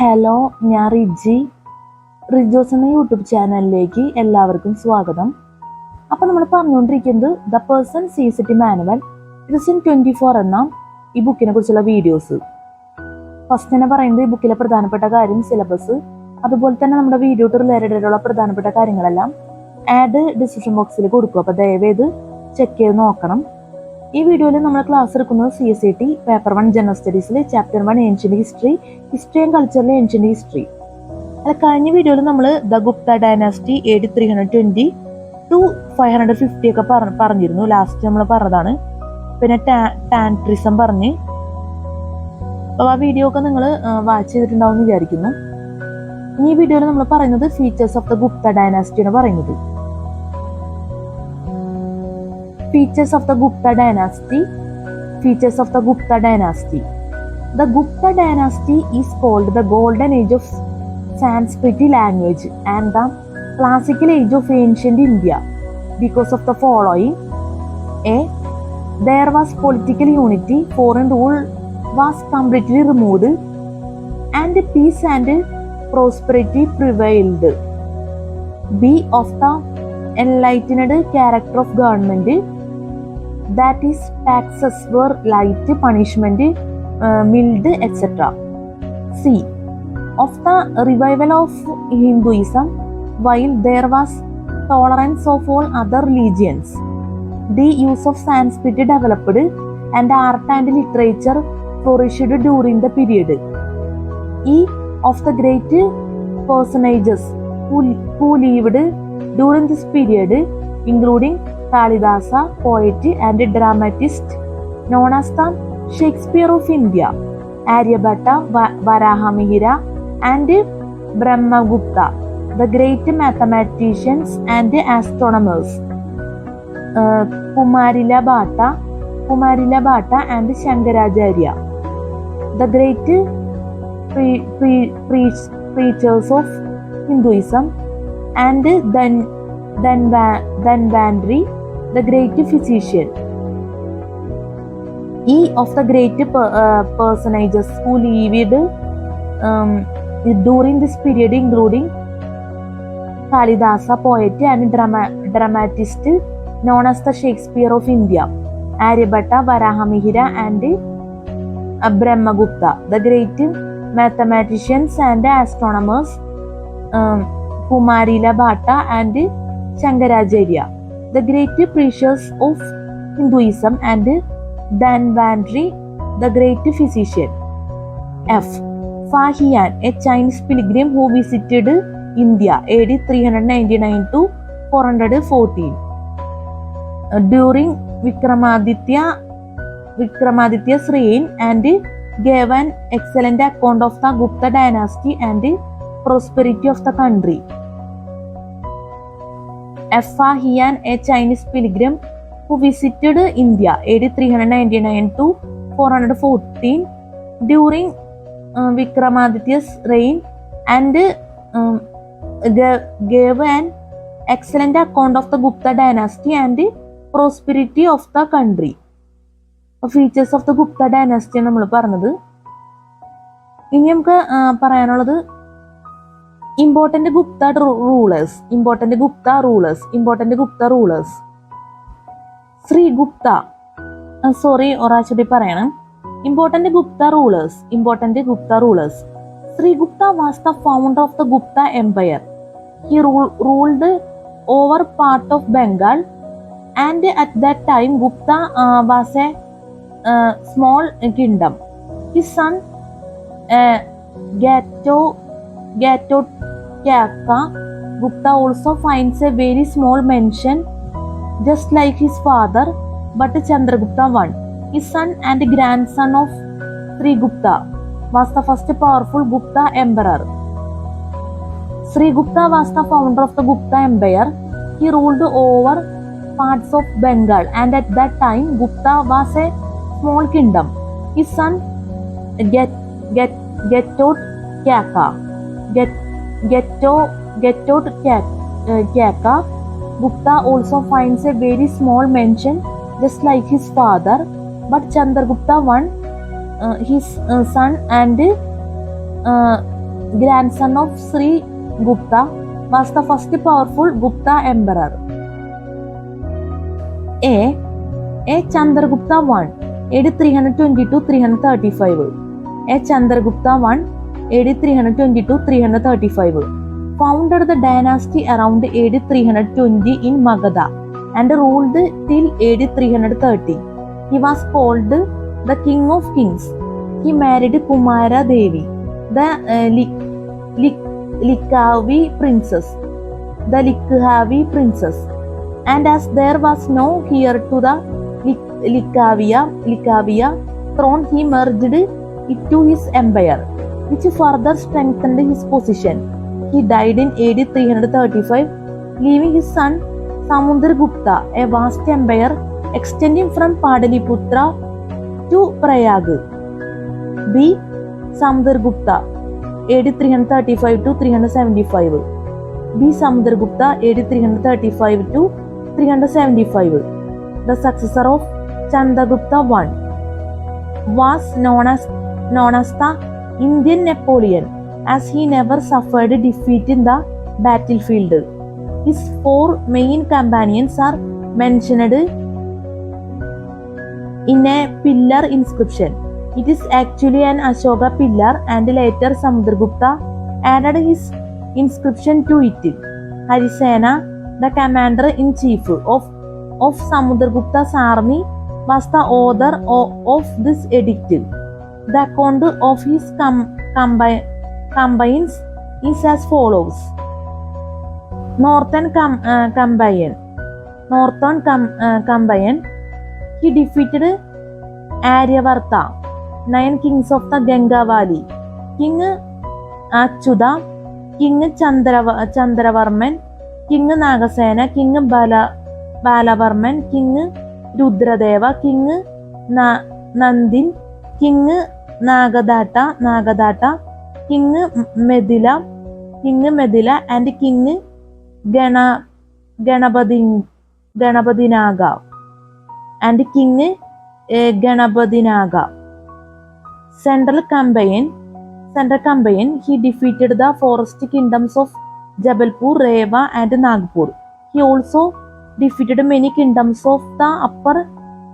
Hello, ഞാൻ റിജോസ് എന്ന YouTube ചാനലിലേക്ക് എല്ലാവർക്കും സ്വാഗതം. അപ്പോൾ നമ്മൾ പറഞ്ഞുകൊണ്ടിരിക്കുന്നത് ദ പേഴ്സൺ സീസ് ഇറ്റ് മാനുവൽ ലിസൺ 24 എന്ന ഈ ബുക്കിനെ കുറിച്ചുള്ള വീഡിയോസ്. ഫസ്റ്റ് തന്നെ പറയുന്നത് ഈ ബുക്കിലെ പ്രധാനപ്പെട്ട കാര്യം, സിലബസ്, അതുപോലെ തന്നെ നമ്മുടെ വീഡിയോ റിലേറ്റഡ് ആയിട്ടുള്ള പ്രധാനപ്പെട്ട കാര്യങ്ങളെല്ലാം ആഡ് ഡിസ്ക്രിപ്ഷൻ ബോക്സിൽ കൊടുക്കും. അപ്പോൾ ദയവേത് ചെക്ക് ചെയ്ത് നോക്കണം. ഈ വീഡിയോയിൽ നമ്മൾ ക്ലാസ് എടുക്കുന്നത് CSAT പേപ്പർ 1 ജനറൽ സ്റ്റഡീസിൽ ചാപ്റ്റർ 1 ഏൻഷ്യന്റ് ഹിസ്റ്ററി ആൻഡ് കൾച്ചറിലെ ഏൻഷ്യന്റ് ഹിസ്റ്ററി. അല്ല, കഴിഞ്ഞ വീഡിയോയിൽ നമ്മൾ the Gupta dynasty AD 320 to 550 ഒക്കെ പറഞ്ഞിരുന്നു. ലാസ്റ്റ് നമ്മൾ പറഞ്ഞതാണ്. പിന്നെ ടാൻട്രിസം പറഞ്ഞ്. അപ്പോൾ ആ വീഡിയോ ഒക്കെ നിങ്ങൾ വാച്ച് ചെയ്തിട്ടുണ്ടാവും എന്ന് വിചാരിക്കുന്നു. ഈ വീഡിയോയിൽ നമ്മൾ പറയുന്നത് ഫീച്ചേഴ്സ് ഓഫ് ദ ഗുപ്ത ഡൈനാസ്റ്റിയാണ് പറയുന്നത്. Features of the Gupta dynasty. The Gupta dynasty is called the golden age of Sanskrit language and the classical age of ancient India because of the following. A. There was political unity, foreign rule was completely removed, and peace and prosperity prevailed. B. Of the enlightened character of government, that is, taxes were light, punishment mild, etc. C. Of the revival of Hinduism, while there was tolerance of all other religions. The use of Sanskrit developed and art and literature flourished during the period. E. Of the great personages who lived during this period, including Kalidasa, poet and dramatist known as the Shakespeare of India, Aryabhatta, Varahamihira and Brahmagupta, the great mathematicians and astronomers, Kumarila Bhatta and Shankaracharya, the great preachers of Hinduism, and Dhanvantri, the great physician. E. Of the great personages who lived during this period, including Kalidasa, poet and dramatist known as the Shakespeare of India, Aryabhatta, Varahamihira and Brahmagupta, the great mathematicians and astronomers, Kumarila Bhatta and Shankaracharya, the great preachers of Hinduism, and Dhanvantri, the great physician. F. Fahian, a Chinese pilgrim who visited India AD 399 to 414 during Vikramaditya's reign, and gave an excellent account of the Gupta dynasty and prosperity of the country. F. Fahian, a Chinese pilgrim who visited India AD 399 to 414 during Vikramaditya's reign, and gave an excellent account of the Gupta dynasty and prosperity of the country. Features of the Gupta dynasty നമ്മൾ പറഞ്ഞത്. ഇനി നമുക്ക് പറയാനുള്ളത് important Gupta rulers. Sri Gupta, ഒരാഴ്ച പറയണം. Important Gupta rulers. Sri Gupta was the founder of the Gupta Empire. He ruled over part of Bengal, and at that time Gupta was a small kingdom. His son Gatotkaca Gupta also finds a very small mention, just like his father, but Chandragupta I, his son and grandson of Sri Gupta, was the first powerful Gupta emperor. Sri Gupta was the founder of the Gupta Empire. He ruled over parts of Bengal, and at that time Gupta was a small kingdom. His son Gatotkaca Gupta also finds a very small mention, just like his father, but Chandragupta I, his son and grandson of Sri Gupta, was the first powerful Gupta emperor. A. Chandragupta I, AD 320-335. A. Chandragupta I, AD 320-335. Founded the dynasty around AD 320 in Magadha and ruled till AD 330. He was called the King of Kings. He married Kumara Devi, the Likhavi princess. And as there was no heir to the Likhavia throne, he merged it to his empire, which further strengthened his position. He died in AD 335, leaving his son Samudragupta a vast empire extending from Padaliputra to Prayag. B. Samudragupta, AD 335-375. B. Samudragupta, AD 335-375. The successor of Chandragupta I, was known as the Indian Napoleon, as he never suffered defeat in the battlefield. His 4 main companions are mentioned in a pillar inscription. It is actually an Ashoka pillar, and later Samudragupta added his inscription to it. Harisena, the commander-in-chief of Samudragupta's army, was the author of this edict. The account of his campaigns is as follows. Northern campaign, he defeated Aryavarta, 9 kings of the Ganga Valley, King Achyuta, King Chandravarman, King Nagasena, King Balavarman, King Rudradeva, King Nandin, King Nagadatta, King Medila, and King Ganabadinaga, Central campaign, he defeated the forest kingdoms of Jabalpur, Rewa, and Nagpur. He also defeated many kingdoms of the upper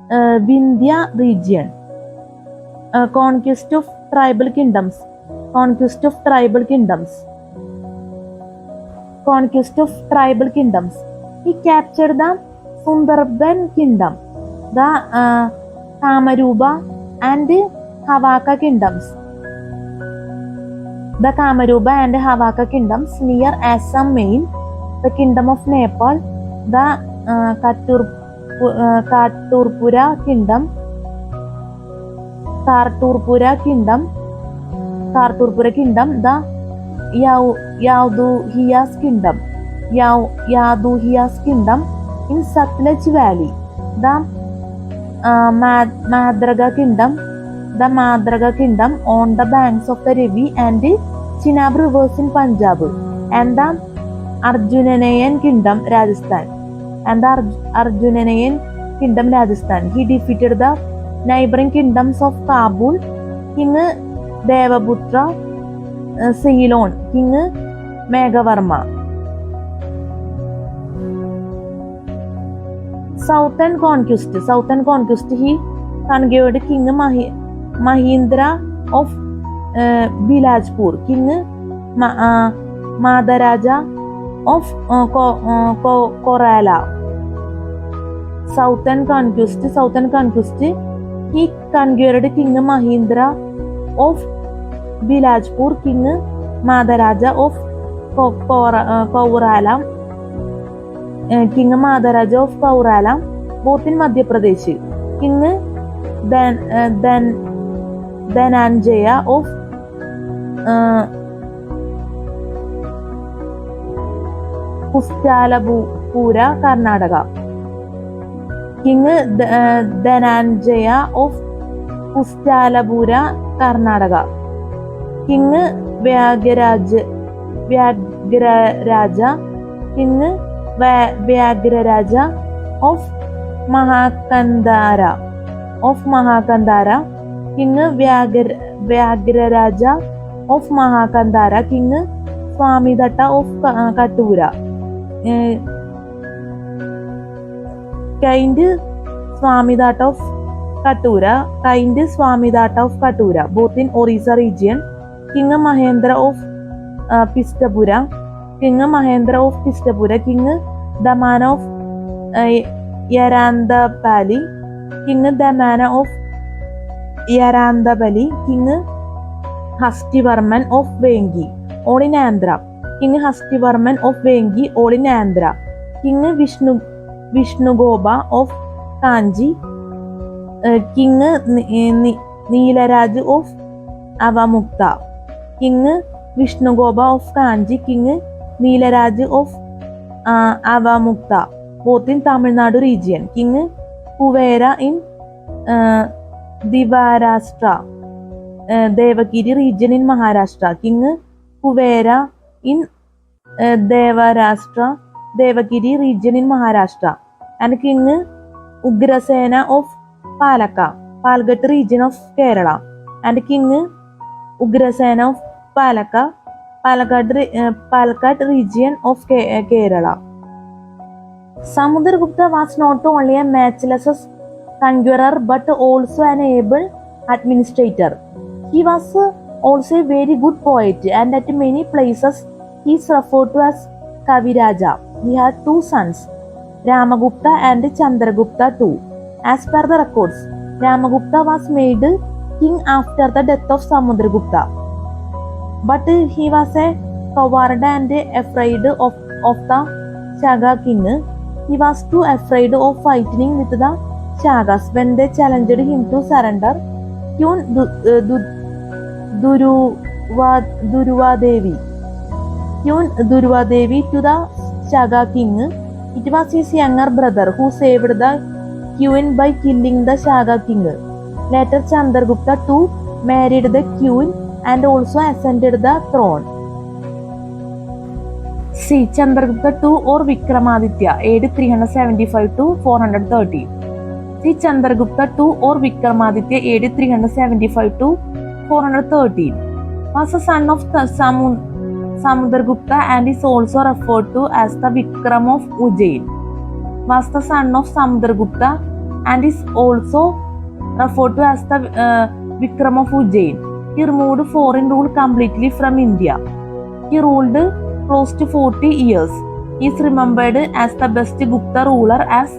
Vindhya region. Conquest of tribal kingdoms. He captured the Sundarban kingdom, the Kamaruba and Havaka kingdoms near Assam Main, the kingdom of Nepal, the Karturpura kingdom, the Yaduhias kingdom in Satluj Valley, the Madraga kingdom on the banks of the Ravi and Chenab rivers in Punjab, and the Arjunanayan kingdom Rajasthan. He defeated the neighboring kingdoms of Kabul, King Devaputra, Ceylon, King Meghavarma. Southern conquest, he conquered King Mahindra of Bilajpur, King Madaraja of Korala. Southern conquest, he conquered King Mahindra of Bilajpur, King Madaraja of Kaurala, both in Madhya Pradesh. King Dhananjaya of Pustalapura, Karnataka. King Dhananjaya of Pustalapura, Karnataka. King Vyagraraja, of Mahakandara, King Vyagraraja of Mahakandara, King Swamidatta of Katura. Kind Swamidatta of Katura, both in Orissa region. King Mahendra of Pistapura, King Damana of Yarandapalli, King Damana of Yarandapalli, King Hastivarman of Vengi, all in Andhra. King Hastivarman of Vengi, all in Andhra. King Vishnugoba of Kanji, King Neelaraj of Avamukta. King Vishnugoba of Kanji, King Neelaraj of Avamukta, both in Tamil Nadu region. King Kuvera in Divarashtra, Devagiri region in Maharashtra. King Kuvera in Devagiri region in Maharashtra. And King Ugrasena of Palakkad region of Kerala. And King Ugrasena of Palakkad region of Kerala. Samudragupta was not only a matchless conqueror but also an able administrator. He was also a very good poet, and at many places he is referred to as Kaviraja. He had two sons, Ramagupta and Chandragupta too. As per the records, Ramagupta was made king after the death of Samudragupta. But he was a coward and afraid of the Shaga king. He was too afraid of fighting with the Shagas when they challenged him to surrender Queen Durva Devi to the Shaga king. It was his younger brother who saved the queen by killing the Shaga king. Later Chandragupta too married the queen and also ascended the throne. See Chandragupta II or Vikramaditya, AD 375 to 430. See Chandragupta II or Vikramaditya, AD 375 to 413. Was a son of Samudragupta and is also referred to as the Vikram of Ujjain. Was the son of Samudragupta and is also referred to as the Vikram of Ujjain. He removed foreign rule completely from India. He ruled close to 40 years. He is remembered as the best Gupta ruler as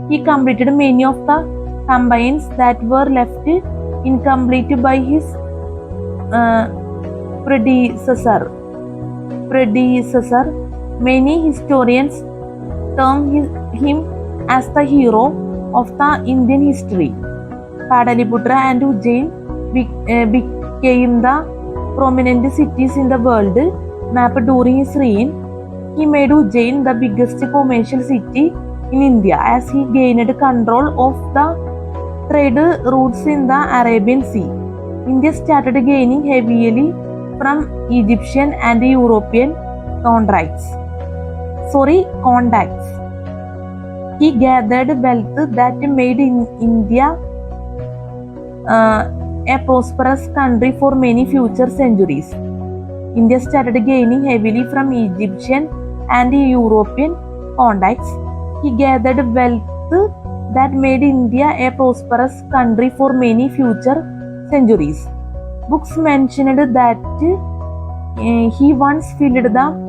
he completed many of the campaigns that were left incomplete by his predecessor. Many historians term him as the hero of the Indian history. Padaliputra and Ujjain became the prominent cities in the world map during his reign. He made Ujjain the biggest commercial city in India as he gained control of the trade routes in the Arabian Sea. India started gaining heavily from Egyptian and European contacts. He gathered wealth that made India a prosperous country for many future centuries. India started gaining heavily from Egyptian and European contacts. He gathered wealth that made India a prosperous country for many future centuries. Books mentioned that he once filled the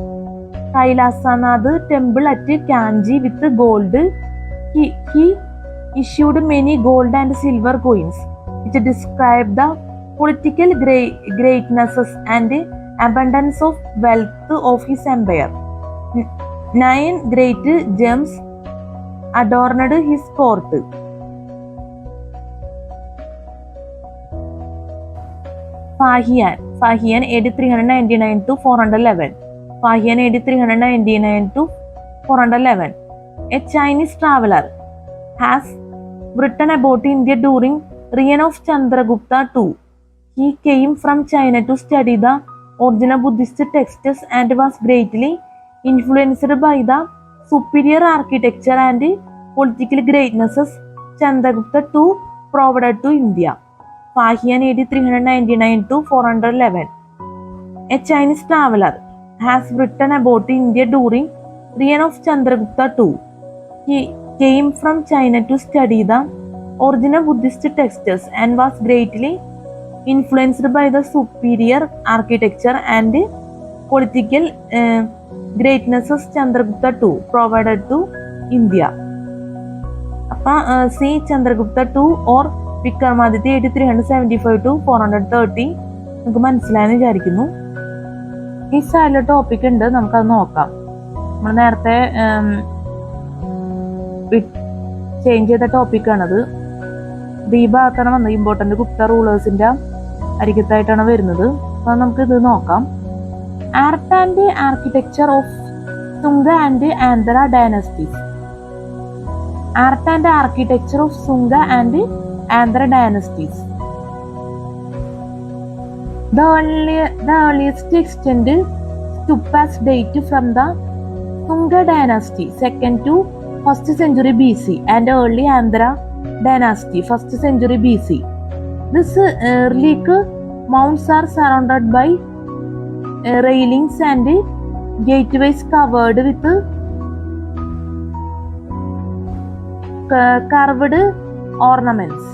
Kailasanath temple at Kanji with gold. He issued many gold and silver coins, which describe the political greatnesses and abundance of wealth of his empire. 9 great gems adorned his court. Fahian AD 399 to 411. Fahian AD 399 to 411. A Chinese traveler has written about India during reign of Chandragupta II. He came from China to study the original Buddhist texts and was greatly influenced by the superior architecture and political greatnesses Chandragupta II provided to India. Fahian AD 399 to 411. A Chinese traveler has written about India during reign of Chandragupta II. He came from China to study the original Buddhist texts and was greatly influenced by the superior architecture and political greatness of Chandragupta II provided to India. See Chandragupta II or Vikramaditya AD 375 to 430 നമുക്ക് മനസ്സിലായെന്ന് വിചാരിക്കുന്നു. ഈ സൈഡിൽ topic ഉണ്ട്, നമുക്കത് നോക്കാം. നമ്മൾ നേരത്തെ ചേഞ്ച് ചെയ്ത ടോപ്പിക്കാണത്. ഈ ഭാഗത്താണ് വന്നത്. ഇമ്പോർട്ടന്റ് ഗുപ്ത റൂളേഴ്സിന്റെ അരികത്തായിട്ടാണ് വരുന്നത്. അപ്പൊ നമുക്കിത് നോക്കാം. Art and architecture of Sunga and Andhra dynasties. Art and architecture of Sunga and Andhra dynasties. The earliest extant stupas date from the Sunga dynasty, 2nd to 1st century BC, and early Andhra dynasty, 1st century BC. This relic mounds are surrounded by railings and gateways covered with carved ornaments.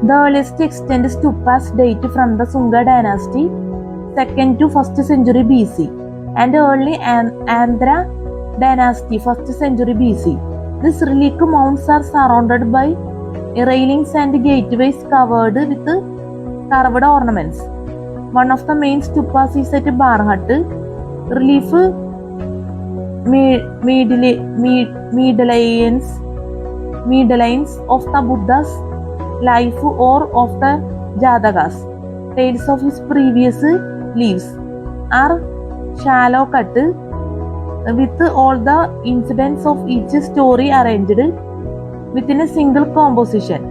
The earliest extant stupas date from the Sunga dynasty, 2nd to 1st century BC, and early Andhra dynasty, 1st century BC. These relic mounds are surrounded by railings and gateways covered with carved ornaments. One of the main stupas is at Barhat. Relief medallions of the Buddha's life or of the Jatakas, tales of his previous lives, are shallow cut with all the incidents of each story arranged within a single composition.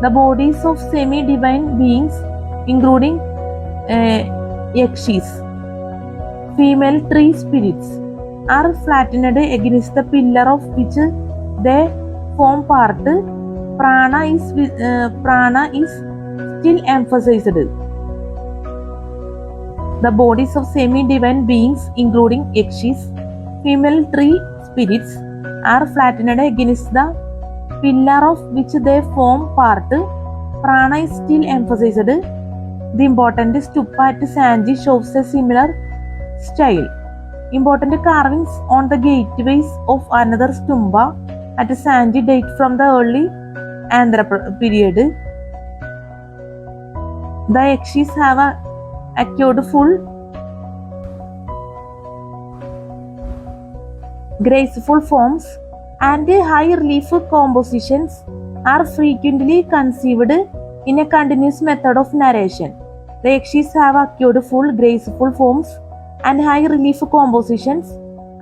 The bodies of semi-divine beings, including yakshis, female tree spirits, are flattened against the pillar of which they form part. Prana is still emphasized. The bodies of semi-divine beings, including yakshis, female tree spirits, are flattened against the pillar of which they form part. Prana is still emphasized. The important stupa at Sanji shows a similar style. Important carvings on the gateways of another stupa at Sanji date from the early Andhra period. The yakshis have acquired full graceful forms and high relief compositions are frequently conceived in a continuous method of narration. The yakshis have acquired full graceful forms and high relief compositions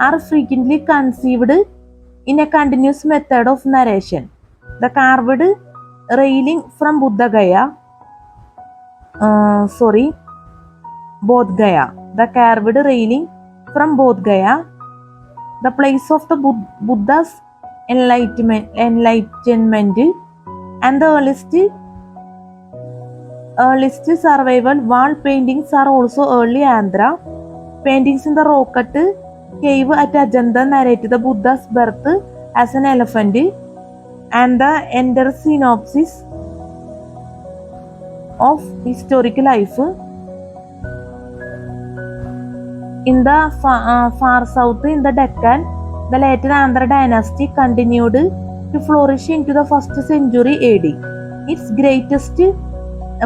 are frequently conceived in a continuous method of narration. The carved railing from Bodh Gaya. The carved railing from Bodh Gaya, the place of the Buddha's enlightenment, and the earliest survival wall paintings are also early Andhra. Paintings in the rock-cut cave at Ajanta narrate the Buddha's birth as an elephant and the entire synopsis of historical life. In the far south, in the Deccan, the later Andhra dynasty continued to flourish into the 1st century AD. Its greatest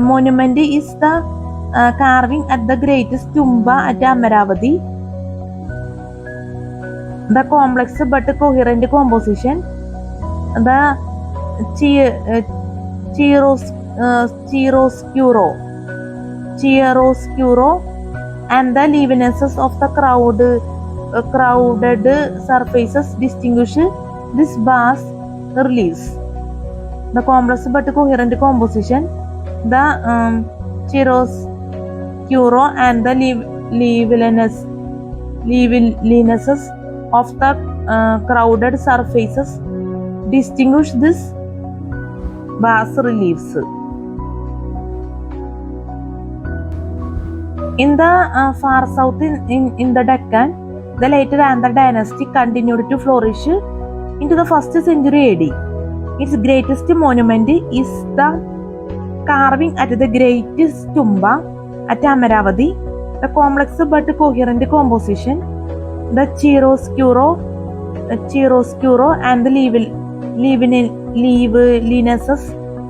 monument is the carving at the greatest tumba at Amaravati. The complex but coherent composition, the chiaroscuro and the levenesses of the crowded surfaces distinguish this bas reliefs. The complex but coherent composition, the chiaroscuro and the levenesses of the crowded surfaces distinguish this bas reliefs. In the far south in the Deccan, the later Andhra dynasty continued to flourish into the 1st century AD. Its greatest monument is the carving at the Great Stumba at Amaravati, the complex but coherent composition, the chiaroscuro and the leveliness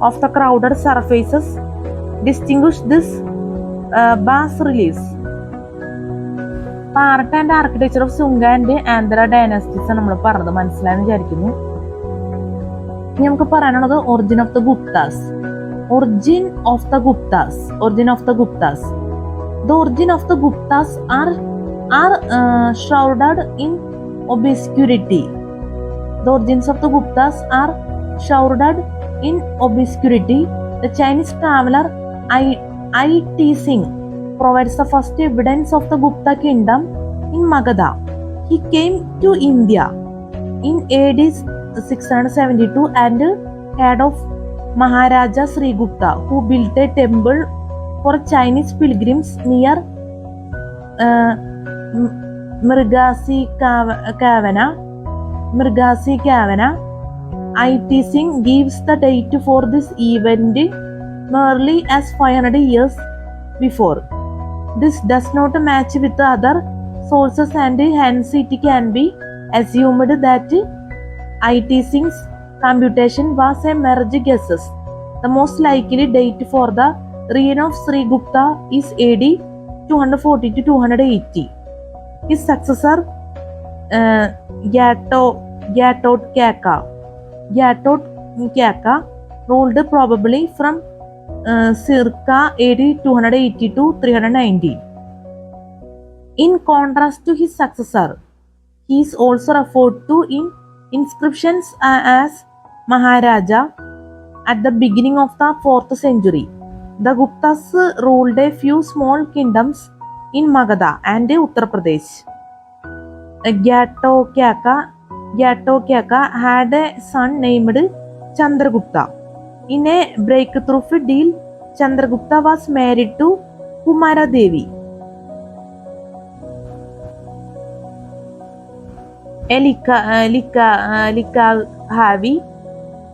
of the crowded surfaces distinguish this bas-reliefs. Art and architecture of Sunga and Andhra dynasties നമ്മൾ പറഞ്ഞത് മനസ്സിലായെന്ന് വിചാരിക്കുന്നു. ഇനി നമുക്ക് പറയാനുള്ളത് origin of the Guptas. The origin of the Guptas are shrouded in obscurity. The origins of the Guptas are shrouded in obscurity. The Chinese traveler I.T. Singh provides the first evidence of the Gupta kingdom in Magadha. He came to India in AD 672 and head of Maharaja Sri Gupta, who built a temple for Chinese pilgrims near Mrigasi Kavana. I.T. Singh gives the date for this event merely as 500 years before. This does not match with the other sources and hence it can be assumed that I.T. Singh's computation was a merge guesses. The most likely date for the reign of Sri Gupta is AD 240 to 280. His successor Gatotkaca ruled probably from circa AD 280 to 390. In contrast to his successor, he is also referred to in inscriptions as Maharaja at the beginning of the 4th century. The Guptas ruled a few small kingdoms in Magadha and Uttar Pradesh. Gatotkaca had a son named Chandragupta. In a breakthrough deal, Chandragupta was married to Kumara Devi,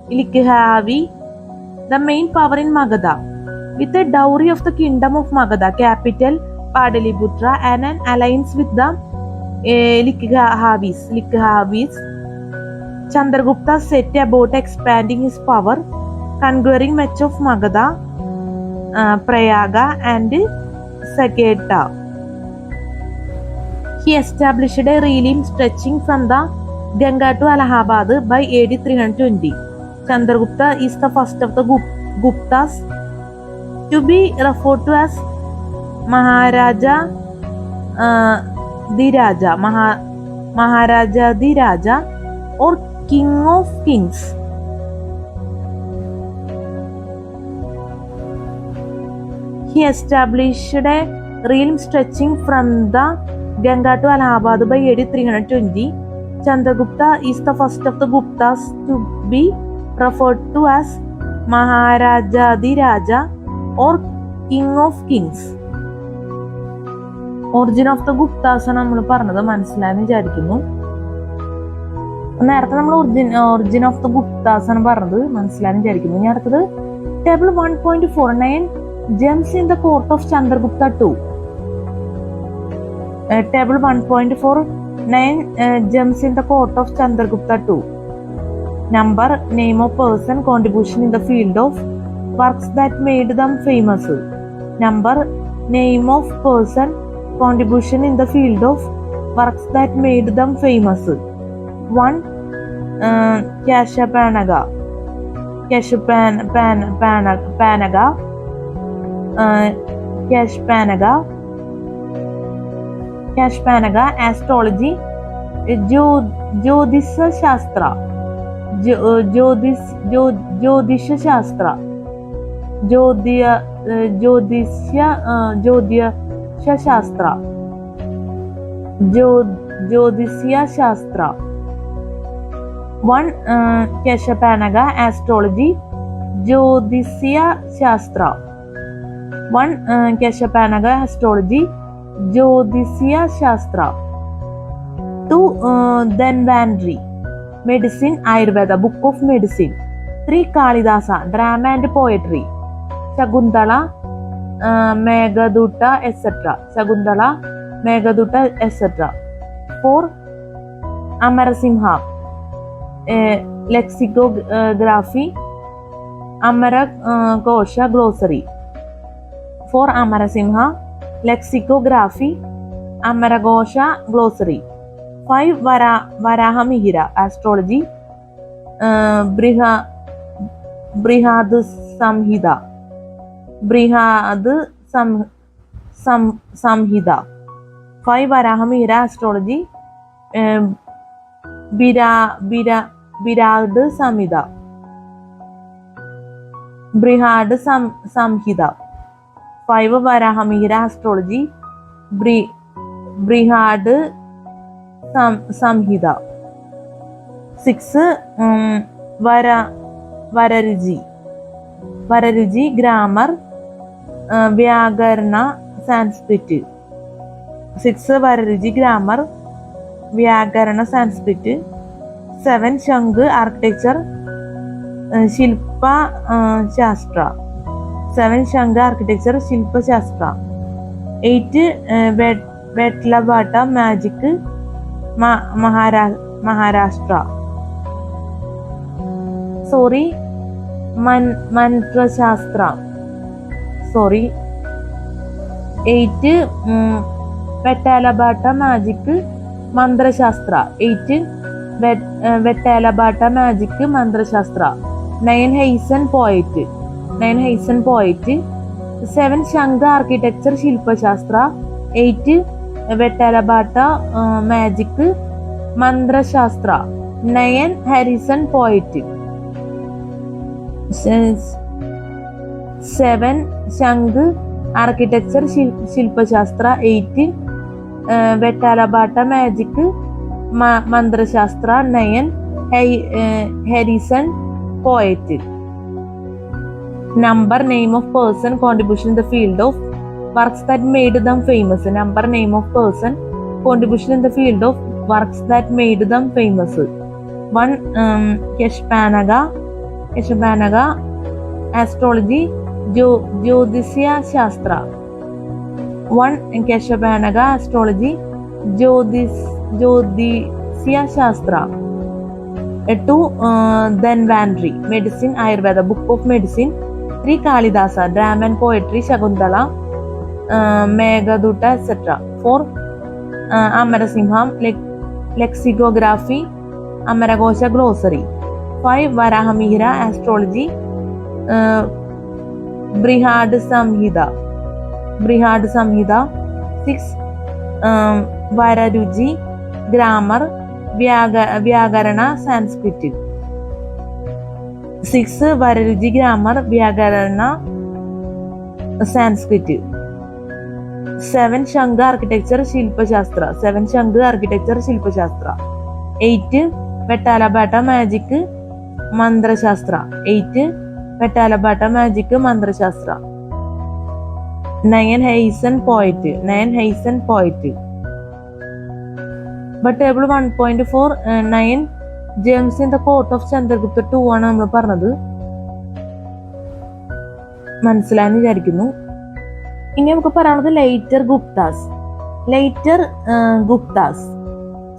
Likhavi, the main power in Magadha. With a dowry of the kingdom of Magadha, capital Padaliputra, and an alliance with the Likhavis, Chandragupta set about expanding his power, conquering much of Magadha, Prayaga and Saketa. He established a realm stretching from the Ganga to Allahabad by AD 320. Chandragupta is the first of the Guptas to be referred to as Maharaja the Raja or King of Kings. He established a realm stretching from the Ganga to Allahabad by AD 320. Chandragupta is the first of the Guptas to be referred to as Maharaja the Raja or King of Kings. Origin of the Guptas ആണ് നമ്മൾ പറഞ്ഞത് മനസ്സിലായെന്ന് വിചാരിക്കുന്നു. നേരത്തെ നമ്മൾ origin of the Guptas ആണ് പറഞ്ഞത് മനസ്സിലായെന്ന് വിചാരിക്കുന്നു. ഇനി അടുത്തത് table 1.49 gems in the court of Chandragupta II. Table 1.49 gems in the court of Chandragupta II. Number, name of person, contribution in the field of works that made them famous. Number, name of person, contribution in the field of works that made them famous. 1. Kashapanaga. Kashpanaga, astrology, Jyotisha Shastra, Jyotisha Shastra, Jyotisha Shastra, Jyotisha Shastra. 1. Kashapanaga, astrology, Jyotisha Shastra. 1. Keshapanaga astrology, Jyotisya Shastra. 2. Dhanvantri, medicine, Ayurveda, book of medicine. 3. Kalidasa, drama and poetry, Shakuntala, Meghaduta, etc. Shakuntala, Meghaduta, etc. 4. Amarasimha, lexicography, Amaragosha glossary. 4. Amarasimha, lexicography, Amaragosha glossary. 5. Varahamihira, astrology, Brihad Samhita. Samhita. 5. Varahamihira, astrology, Brihad Samhita. Brihad Samhita. 5. Varahamihira, astrology, Brihad Samhita. 6. Vararuji, grammar, Vyakarana, Sanskrit. 6. Vararuji, grammar, Vyakarana, Sanskrit. 7. Shangu, architecture, Shilpa Shastra. 7. Shangu, architecture, Shilpa Shastra. 8. Vetlabhata, magic, Maharashtra. Sorry, Mantra Shastra. Sorry. 8. Vetlabhata, magic, Mantra Shastra. 8. Vetlabhata, magic, Mantra Shastra. 9. Haisen poet. 7. Shanka, architecture, Shilpa Shastra. 8. Vetlabhata, magic, Mantra Shastra. 9. Harrison poet. 7. Shanka, architecture, Shilpa Shastra. 8. Vetlabhata, magic, Mantra Shastra. 9. Harrison poet. Number, name of person, contribution in the field of works that made them famous. Number, name of person, contribution in the field of works that made them famous. 1. Keshapanaga, astrology, Jyotisya Shastra. 1. Keshapanaga, astrology, Jyotisya Shastra. 2. Dhanvantri, medicine, Ayurveda, book of medicine. 3. Kalidasa, drama and poetry, Shakuntala, Meghaduta, etc. 4. Amarasimham, lexicography, Amaragosha glossary. 5. Varahamihira, astrology, Brihad Samhita. 6. Vararuji, grammar, Vyakarana, Sanskrit. 6. Vararuji, grammar, Vyakarana, Sanskrit. 7. Shanka, architecture, Shilpa Shastra. 7. Shanka, architecture, Shilpa Shastra. 8. Vetlabhata, magic, Mantra Shastra. 8. Vetlabhata, magic, Mantra Shastra. 9. Haisen poet. But table 1.4, 9 James in the court of Chandragupta 2 ആണ് നമ്മൾ പറഞ്ഞത്. മനസ്സിലായെന്ന് വിചാരിക്കുന്നു. ഇനി നമുക്ക് പറയാനുള്ളത് later Guptas.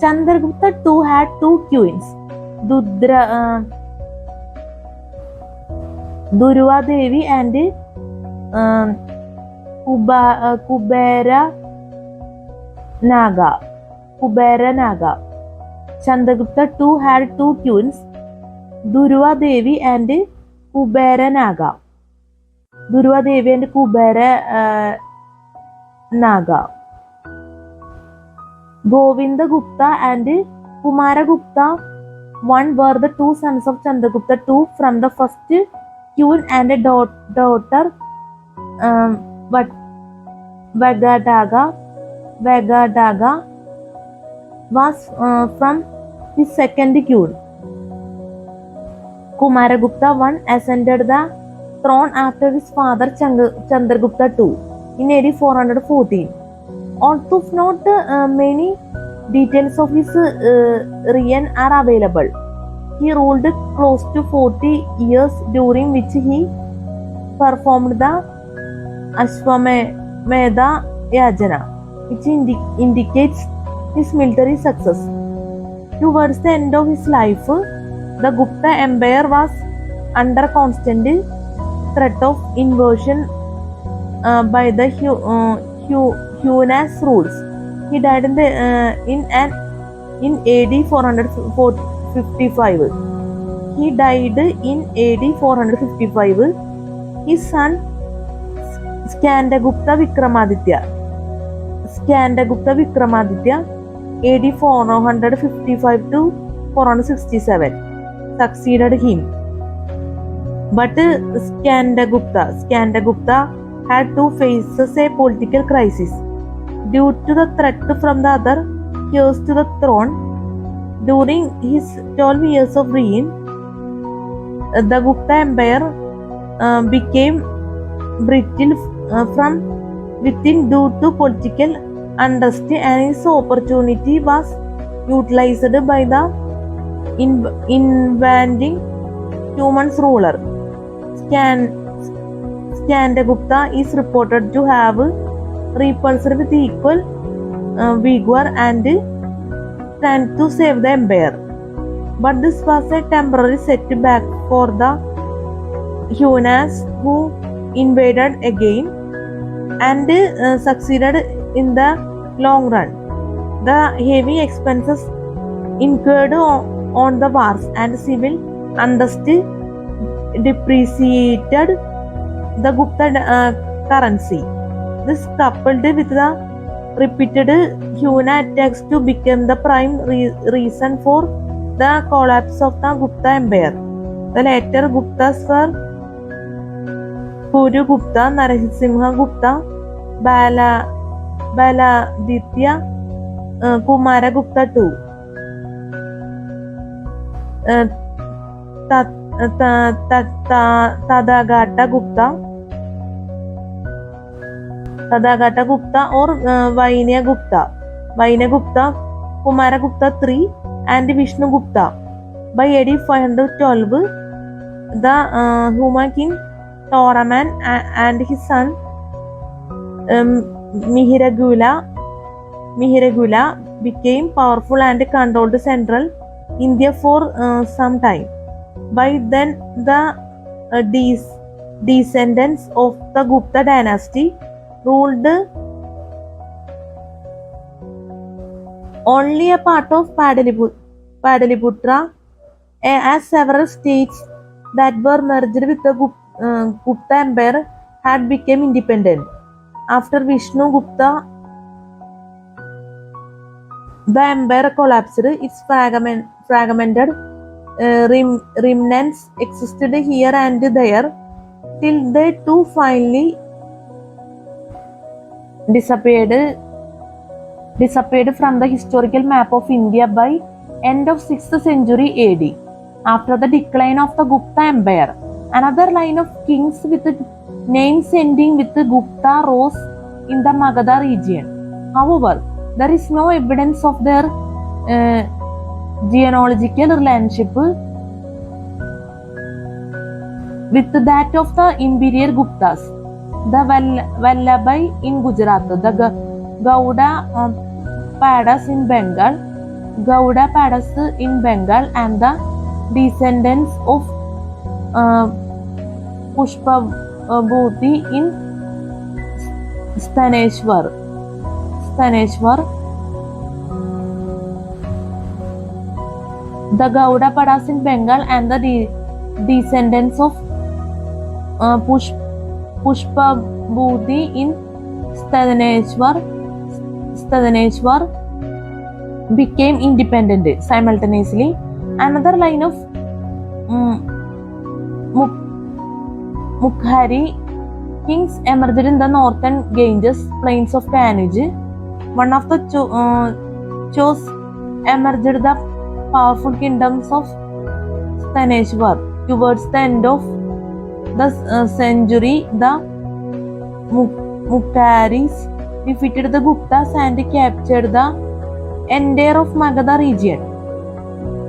Chandragupta 2 had 2 queens, Durva Devi and Kubera Naga. Chandragupta 2 had 2 queens, Durva Devi and Kubera Naga. Govinda Gupta and Kumara Gupta 1 were the 2 sons of Chandragupta 2 from the first queen and a daughter Vagadaga was from his second queen. Kumaragupta 1 ascended the throne after his father Chandragupta II in AD 414. Although not many details of his reign are available, he ruled close to 40 years, during which he performed the Ashwamedha Yajana, which indicates his military success. Towards the end of his life, the Gupta Empire was under constant threat of invasion by the Hunas rules. He died in AD 455. He died in AD 455. His son Skandagupta Vikramaditya, AD 455 to 467, succeeded him. But Skandagupta had to face a political crisis due to the threat from the other heirs to the throne. During his 12 years of reign, the Gupta Empire became brittle from within due to political unrest, and his opportunity was utilized by the invading Human's ruler. Skandagupta is reported to have repulsed with equal vigor and strength to save the empire. But this was a temporary setback for the Hunas, who invaded again and succeeded in the long run. The heavy expenses incurred on the wars and civil unrest depreciated the Gupta currency. This, coupled with the repeated Huna attacks, to become the prime reason for the collapse of the Gupta Empire. The later Guptas were Puru Gupta, Narasimha Gupta, Baladitya, Kumara Gupta II, Tadagata Gupta or Vaina Gupta, Kumara Gupta III, and Vishnu Gupta. By AD 512, the Huma king Toraman and his son Mihiragula became powerful and controlled central India for some time. By then, the descendants of the Gupta dynasty ruled only a part of Padaliputra, as several states that were merged with the Gupta Empire had become independent. After Vishnu Gupta, the empire collapsed. Its fragmented remnants existed here and there till they too finally disappeared from the historical map of India by end of 6th century AD. After the decline of the Gupta Empire, another line of kings with names ending with Gupta rose in the Magadha region. However, there is no evidence of their genealogical relationship with that of the imperial Guptas. The Vallabhai in Gujarat, the Gauda Padas in Bengal, and the descendants of Pushpabhuti in Staneshwar. The Gauda Padas in Bengal and the descendants of Pushpabhuti in Staneshwar became independent simultaneously. Another line of Mukhari kings emerged in the northern Ganges plains of Kanuj. One of the chose emerged the powerful kingdoms of Staneshwar towards the end of the century, the Mukharis defeated the Guptas and captured the entire of Magadha region.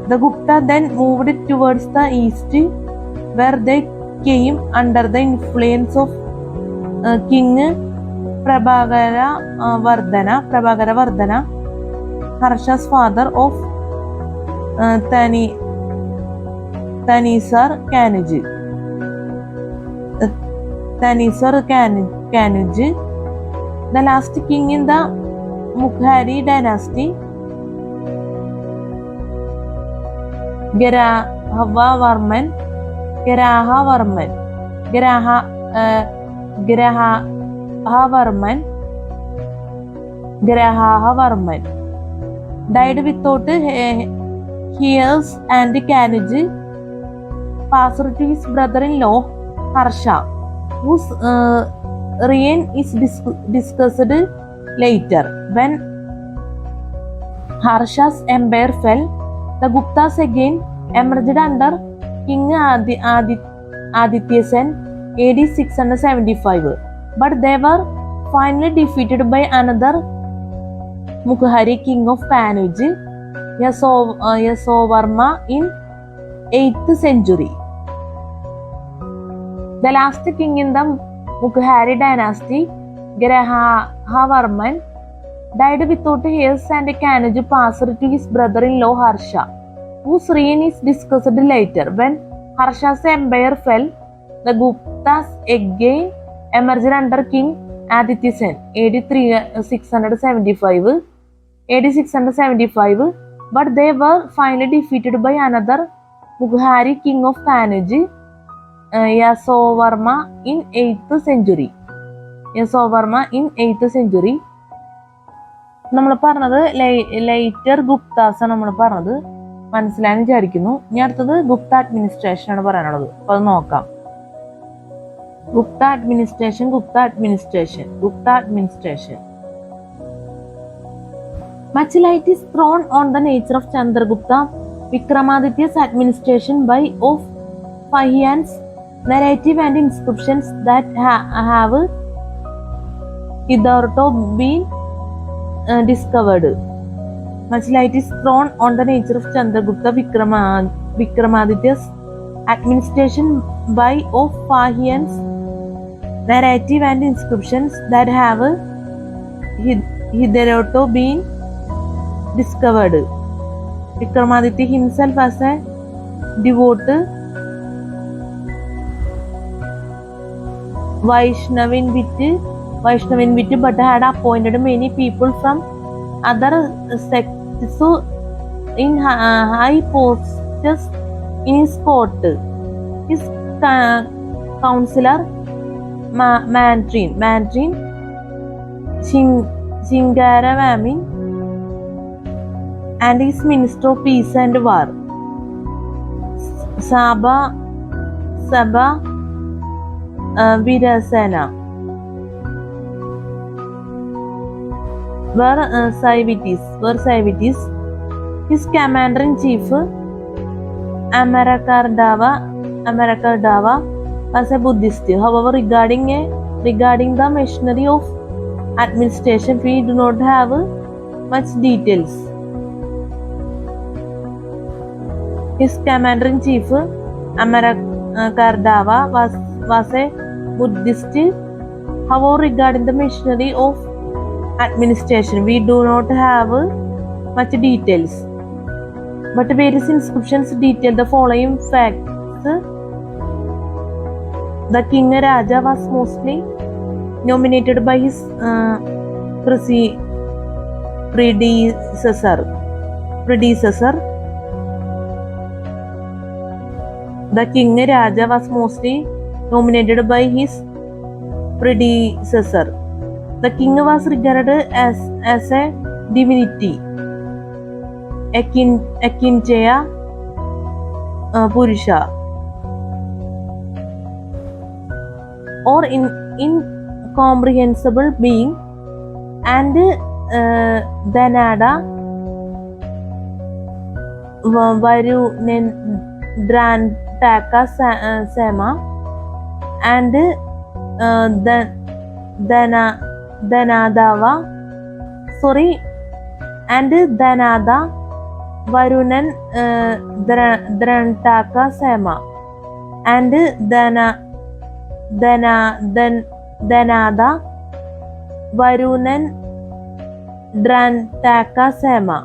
The Gupta then moved towards the east, where they came under the influence of King Prabhakara Vardhana, Harsha's father of Tanisar Kanuj, the last king in the Mukhari dynasty. Garahavarman died without heirs, and Kanuj passed to his brother-in-law Harsha, whose reign is discussed later. When Harsha's empire fell, the Guptas again emerged under King Aditya Sen AD 675, but they were finally defeated by another Mukhari king of Kanuj, Yasovarma, in 8th century. The last king in the Mukhari dynasty, Garahavarman, died without heirs, and Kanuj passed to his brother-in-law Harsha, whose reign is discussed later. When Harsha's empire fell, the Guptas again emerged under King Aditya Sen AD 675, but they were finally defeated by another Mukhari king of Kanuj, Yasovarma, in 8th century. നമ്മൾ പറഞ്ഞത് lighter Guptas നമ്മൾ പറഞ്ഞത് മനസ്സിലായെന്ന് വിചാരിക്കുന്നു. ഇനി അടുത്തത് Gupta administration ആണ് പറയാനുള്ളത്. അപ്പൊ അത് നോക്കാം. Gupta administration. Much light is thrown on the nature of Chandragupta Vikramaditya's administration by of Fahian's narrative and inscriptions that have hitherto been discovered. Much light is thrown on the nature of Chandragupta Vikramaditya's administration by of Fahian's narrative and inscriptions that have hitherto been discovered. Vikramaditya himself as a devout Vaishnavin wit, but had appointed many people from other sects in high posts in his court. His counselor Mantrin Shingaravamin, and his minister of peace and war Saba Virasena were Saivitis. His commander-in-chief Amarakardava was a Buddhist. However, regarding the machinery of administration, we do not have much details. His commander-in-chief Amarakardava was a Buddhist. However, regarding the machinery of administration, we do not have much details. But various inscriptions detail the following facts. The king Raja was mostly nominated by his predecessor. The king Raja was mostly nominated by his predecessor. The king was regarded as a divinity, Akinchaya Purusha, or incomprehensible being, and Dhanada Varunendrantaka Sama and Dhanadava, and Dhanada, Varunan Drantaka Sama, and Dhanada, Varunan Drantaka Sama,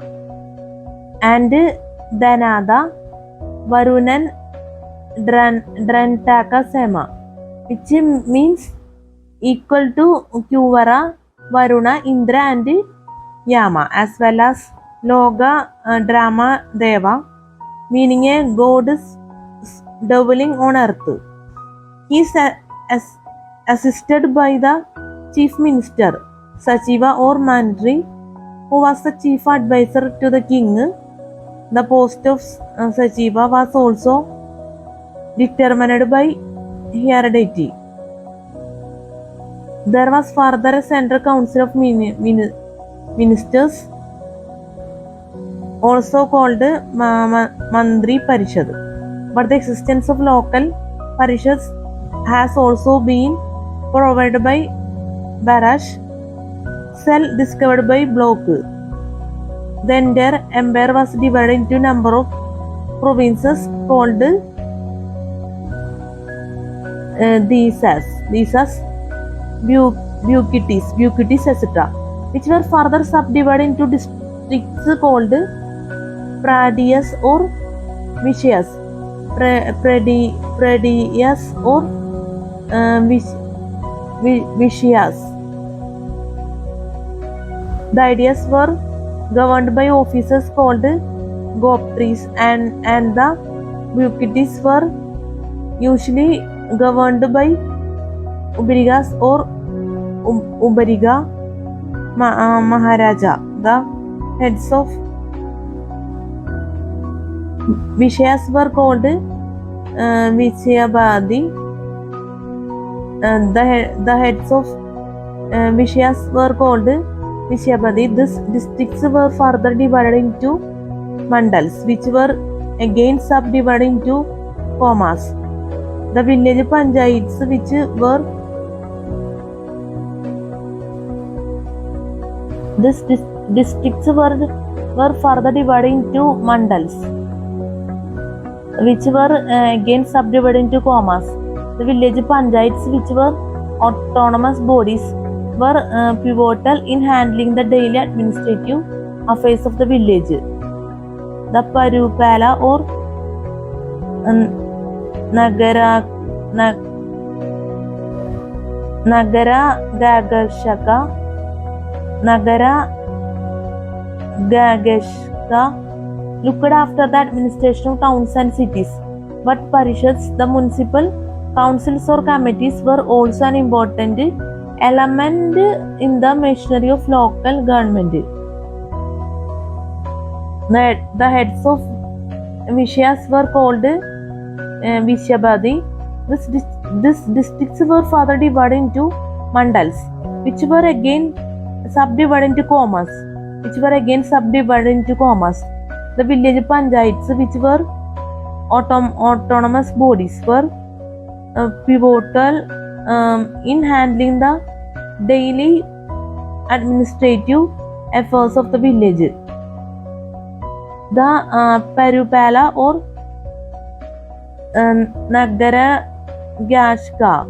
and Dhanada, Varunan Drantaka Sama, which means equal to Kuvara, Varuna, Indra and Yama, as well as Loga Drama Deva, meaning a god dwelling on earth. He is assisted by the chief minister, Sachiva or Mandri, who was the chief advisor to the king. The post of Sachiva was also determined by heredity. There was further a central council of ministers, also called Mandri Parishad. But the existence of local parishads has also been provided by Barash, cell discovered by Bloch. The entire empire was divided into a number of provinces called these as Bukitis, etc., which were further subdivided into districts called Pradias or Vishayas, Pradias or Vishayas. The ideas were governed by officers called Goptris, and the Bukitis were usually governed by Ubarigas or Ubariga Maharaja. The heads of Vishayas were called Vishayabadi. The heads of Vishayas were called Vishayabadi. These districts were further divided into mandals, which were again subdivided into komas. The village panchayats, which were these districts were further divided into mandals, which were again subdivided into komas. The village panchayats, which were autonomous bodies, were pivotal in handling the daily administrative affairs of the village. The Parupala or Nagara Gagashka looked after the administration of towns and cities, but parishads, the municipal councils or committees, were also an important element in the machinery of local government. The heads of Vishayas were called Vishyabadi. These districts were further divided into mandals, which were again subdivided into komas. The village panchayats, which were autonomous bodies, were pivotal in handling the daily administrative affairs of the village. The Parupala or Nagara Gagashka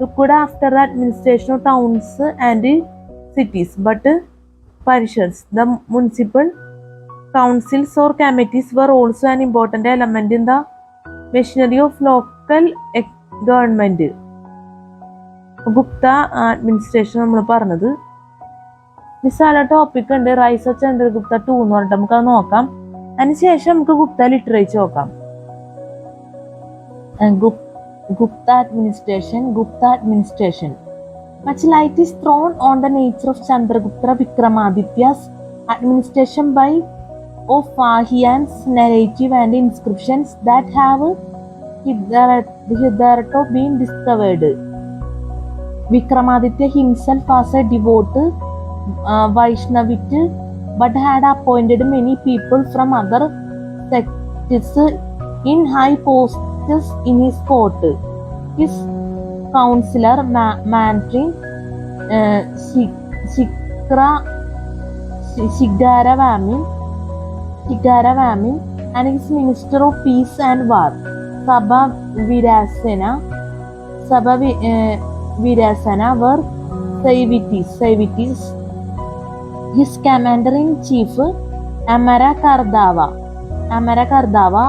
looked after the administration of towns and cities, but parishads, the municipal councils or committees, were also an important element in the machinery of local government. Gupta administration നമ്മൾ പറഞ്ഞത് നിസ്സാല topic ഉണ്ട് rise of Chandragupta 2 എന്ന് പറഞ്ഞിട്ട് നമുക്കത് നോക്കാം. അതിനുശേഷം നമുക്ക് Gupta literature നോക്കാം. Gupta administration. Much light is thrown on the nature of Chandragupta Vikramaditya's administration by Ophian's narrative and inscriptions that have hitherto been discovered. Vikramaditya himself was a devout Vaishnavite but had appointed many people from other sects in high posts in his court. His counselor Mantri Shigaravamin and his minister of peace and war Sabha Virasana were Saivitis. His commander-in-chief, Amara Kardava,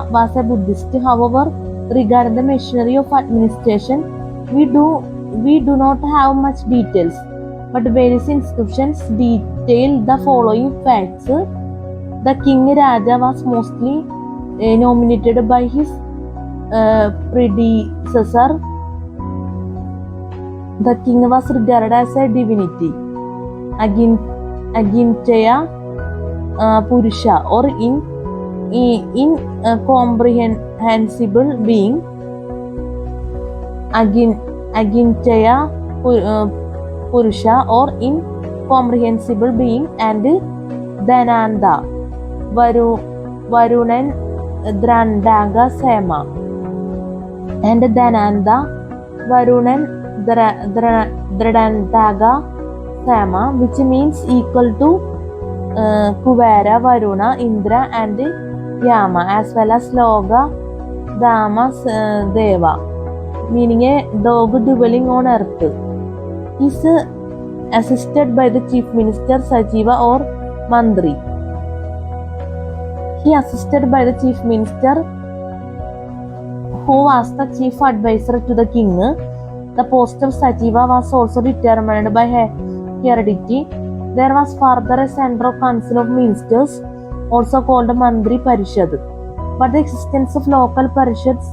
was a Buddhist. However, regarding the machinery of administration, we do not have much details, but various inscriptions detail the following facts. The king Raja was mostly nominated by his predecessor. The king was regarded as a divinity. Agintaya Purusha, or incomprehensible being. Agintaya Purusha, or incomprehensible being, and Dhananda Varunan Drandaga Shama, and Dhananda Varunan Drandaga Shama, which means equal to Kuvara, Varuna, Indra, and Yama, as well as Loga, Dama, Deva, meaning a dog dwelling on earth. He is assisted by the chief minister Sajiva or Mandri. He assisted by the chief minister, who was the chief advisor to the king. The post of Sajiva was also determined by heredity. There was further a central council of ministers, also called Mandri Parishad. But the existence of local parishads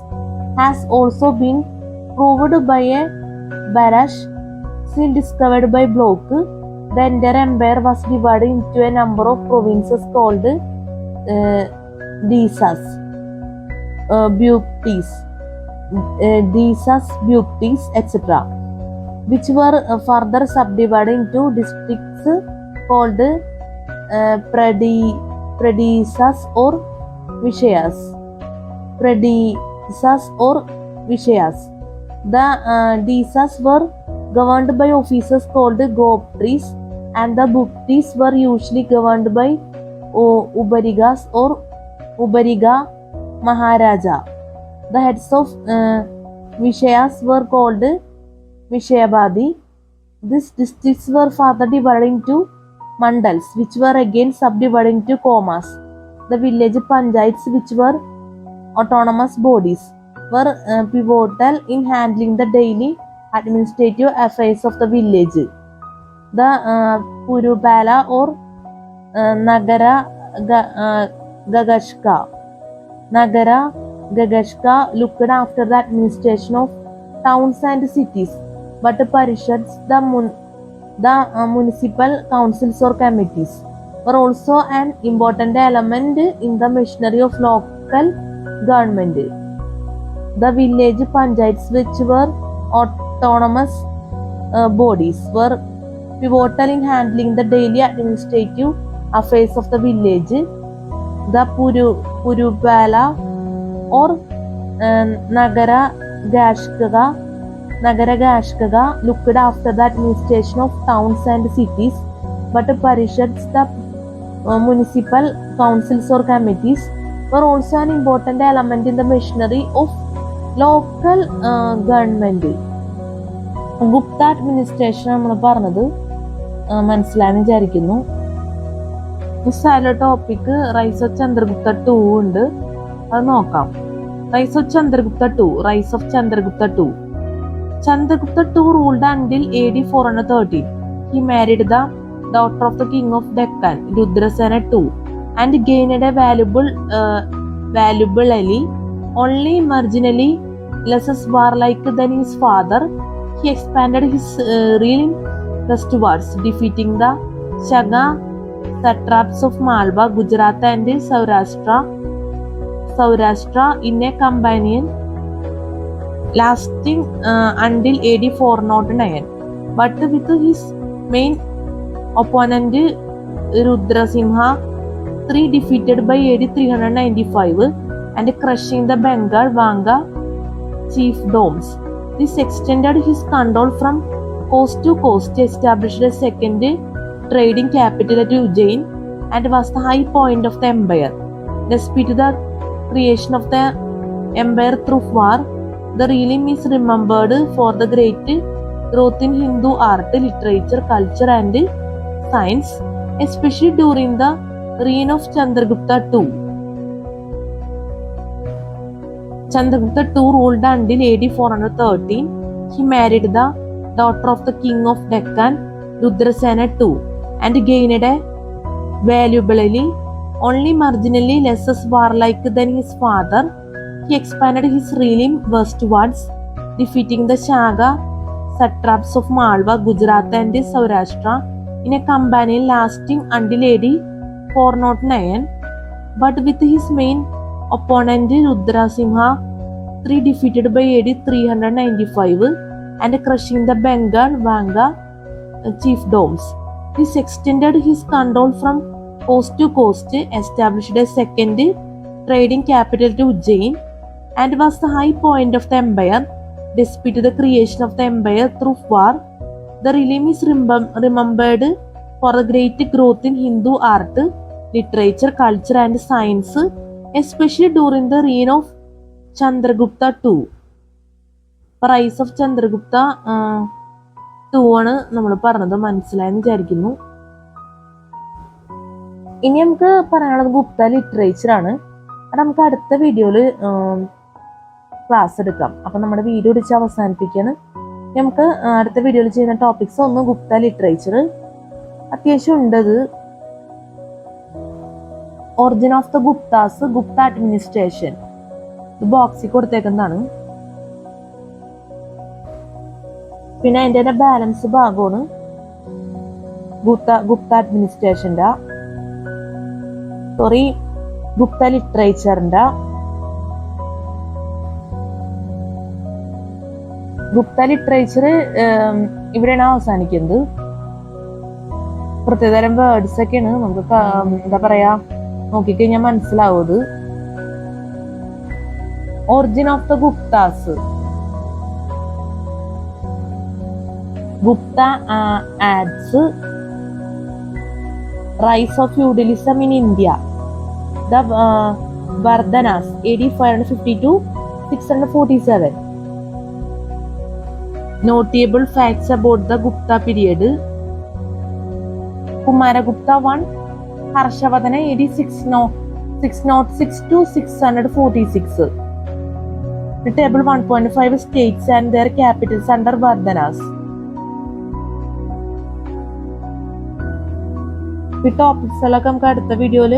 has also been proved by a barrage still discovered by Bloch. The entire empire was divided into a number of provinces called Desas, Buktis, etc., which were further subdivided into districts called Predesas or Vishayas. The Desas were governed by officers called Goptris, and the Buktis were usually governed by Ubarigas or Ubariga Maharaja. The heads of Vishayas were called Vishayabadi. These districts were further divided into mandals, which were again subdivided into komas. The village panchayats, which were autonomous bodies, were pivotal in handling the daily administrative affairs of the village. The Purupala or Nagara Gagashka looked after the administration of towns and cities, but parishads, the municipal councils or committees, were also an important element in the machinery of local government. The village panchayats, which were autonomous bodies, were pivotal in handling the daily administrative affairs of the village. The Purupala or Nagara Gashkaga looked after the administration of towns and cities, but parishads, the municipal councils or committees, were also an important element in the machinery of local government. Gupta administration നമ്മൾ പറഞ്ഞത് മനസ്സിലായെന്ന് വിചാരിക്കുന്നു. Topic rise of Chandragupta 2 ഉണ്ട്, അത് നോക്കാം. Rise of Chandragupta 2. Chandragupta II ruled until AD 413. He married the daughter of the king of Deccan, Rudrasena II, and gained a valuable ally, only marginally less warlike than his father. He expanded his realm westwards, defeating the Shaga satraps of Malwa, Gujarat, and Saurashtra in a campaign lasting until AD 409. But with his main opponent Rudrasimha III defeated by AD 395 and crushing the Bengal Vanga chiefdoms. This extended his control from coast to coast, established a second trading capital at Ujjain, and was the high point of the empire. Despite the creation of the empire through war, the realm is remembered for the great growth in Hindu art, literature, culture, and science, especially during the reign of Chandragupta II. Chandragupta II ruled until AD 413. He married the daughter of the king of Deccan, Rudrasena II, and gained a valuably only marginally less warlike than his father. He expanded his realm westwards, defeating the Shaka satraps of Malwa, Gujarat, and Saurashtra in a campaign lasting until AD 409. But with his main opponent Rudrasimha III defeated by AD 395 and crushing the Bengal Vanga chiefdoms. This extended his control from coast to coast, established a second trading capital to Ujjain, and was the high point of the empire. Despite the creation of the empire through war, the realm is remembered for the great growth in Hindu art, literature, culture, and science, especially during the reign of Chandragupta II. Rise of Chandragupta II ആണ് നമ്മൾ പറഞ്ഞത്. മനസ്സിലായെന്ന് വിചാരിക്കുന്നു. ഇനി നമുക്ക് പറയാനുള്ളത് Gupta literature ആണ്. അത് നമുക്ക് അടുത്ത വീഡിയോയിൽ ക്ലാസ് എടുക്കാം. അപ്പം നമ്മുടെ വീഡിയോ ഇടിച്ച് അവസാനിപ്പിക്കുകയാണ്. നമുക്ക് അടുത്ത വീഡിയോയിൽ ചെയ്യുന്ന ടോപ്പിക്സ് ഒന്ന് ഗുപ്ത ലിറ്ററേച്ചർ അത്യാവശ്യം ഉണ്ടത്. Origin of the Guptas, Gupta administration, ഇത് ബോക്സിൽ കൊടുത്തേക്കുന്നതാണ്. പിന്നെ അതിൻ്റെ തന്നെ ബാലൻസ് ഭാഗമാണ് ഗുപ്ത അഡ്മിനിസ്ട്രേഷൻ്റെ ഗുപ്ത ലിറ്ററേച്ചറിൻ്റെ. ഗുപ്ത ലിറ്ററേച്ചർ ഇവിടെയാണ് അവസാനിക്കുന്നത്. പ്രത്യേകതരം വേർഡ്സ് ഒക്കെയാണ് നമുക്ക് എന്താ പറയാ നോക്കിക്കഴിഞ്ഞാൽ മനസ്സിലാവുന്നത്. Origin of the Guptas, Gupta arts, rise of feudalism in India, the Vardhanas AD 552-647. Notable facts about the Gupta period. Kumaragupta I, Harshavardhana AD 606-646. The table 1.5 states and their capitals under Vardhanas. ഈ ടോപ്പിക്സ് എല്ലാം നമുക്ക് അടുത്ത വീഡിയോയിൽ